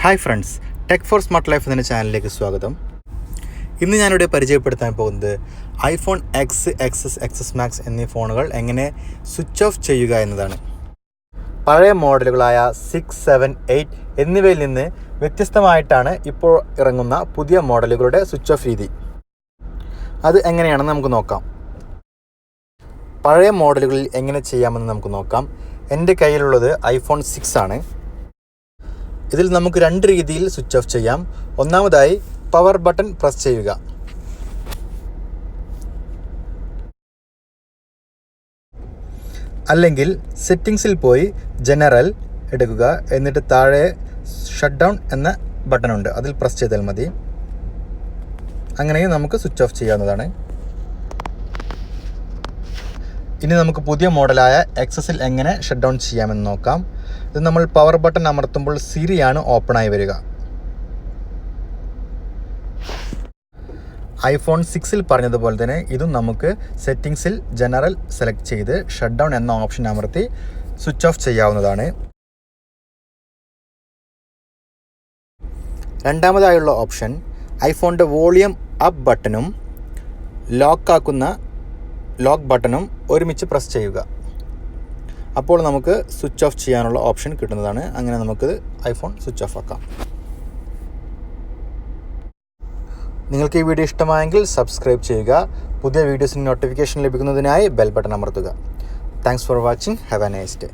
Hi friends, tech four smart life എന്ന ചാനലിലേക്ക് സ്വാഗതം. ഇന്ന് ഞാനിവിടെ പരിചയപ്പെടുത്താൻ പോകുന്നത് ഐഫോൺ എക്സ്, എക്സസ് മാക്സ് എന്നീ ഫോണുകൾ എങ്ങനെ സ്വിച്ച് ഓഫ് ചെയ്യുക എന്നതാണ്. പഴയ മോഡലുകളായ 6, 7, 8 എന്നിവയിൽ നിന്ന് വ്യത്യസ്തമായിട്ടാണ് ഇപ്പോൾ ഇറങ്ങുന്ന പുതിയ മോഡലുകളുടെ സ്വിച്ച് ഓഫ് രീതി. അത് എങ്ങനെയാണെന്ന് നമുക്ക് നോക്കാം. പഴയ മോഡലുകളിൽ എങ്ങനെ ചെയ്യാമെന്ന് നമുക്ക് നോക്കാം. എൻ്റെ കയ്യിലുള്ളത് ഐഫോൺ 6 ആണ്. ഇതിൽ നമുക്ക് രണ്ട് രീതിയിൽ സ്വിച്ച് ഓഫ് ചെയ്യാം. ഒന്നാമതായി പവർ ബട്ടൺ പ്രസ് ചെയ്യുക. അല്ലെങ്കിൽ സെറ്റിങ്സിൽ പോയി ജനറൽ എടുക്കുക. എന്നിട്ട് താഴെ ഷട്ട് ഡൗൺ എന്ന ബട്ടൺ ഉണ്ട്, അതിൽ പ്രസ് ചെയ്താൽ മതി. അങ്ങനെയും നമുക്ക് സ്വിച്ച് ഓഫ് ചെയ്യാവുന്നതാണ്. ഇനി നമുക്ക് പുതിയ മോഡലായ എക്സസിൽ എങ്ങനെ ഷട്ട് ഡൗൺ ചെയ്യാമെന്ന് നോക്കാം. ഇത് നമ്മൾ പവർ ബട്ടൺ അമർത്തുമ്പോൾ സിരിയാണ് ഓപ്പണായി വരിക. ഐഫോൺ 6ൽ പറഞ്ഞതുപോലെ തന്നെ ഇതും നമുക്ക് സെറ്റിങ്സിൽ ജനറൽ സെലക്ട് ചെയ്ത് ഷട്ട് ഡൗൺ എന്ന ഓപ്ഷൻ അമർത്തി സ്വിച്ച് ഓഫ് ചെയ്യാവുന്നതാണ്. രണ്ടാമതായുള്ള ഓപ്ഷൻ ഐഫോണിൻ്റെ വോളിയം അപ്പ് ബട്ടണും ലോക്ക് ബട്ടണും ഒരുമിച്ച് പ്രസ് ചെയ്യുക. അപ്പോൾ നമുക്ക് സ്വിച്ച് ഓഫ് ചെയ്യാനുള്ള ഓപ്ഷൻ കിട്ടുന്നതാണ്. അങ്ങനെ നമുക്ക് ഐഫോൺ സ്വിച്ച് ഓഫ് ആക്കാം. നിങ്ങൾക്ക് ഈ വീഡിയോ ഇഷ്ടമായെങ്കിൽ സബ്സ്ക്രൈബ് ചെയ്യുക. പുതിയ വീഡിയോസിന് നോട്ടിഫിക്കേഷൻ ലഭിക്കുന്നതിനായി ബെൽ ബട്ടൺ അമർത്തുക. Thanks for watching. Have A nice day.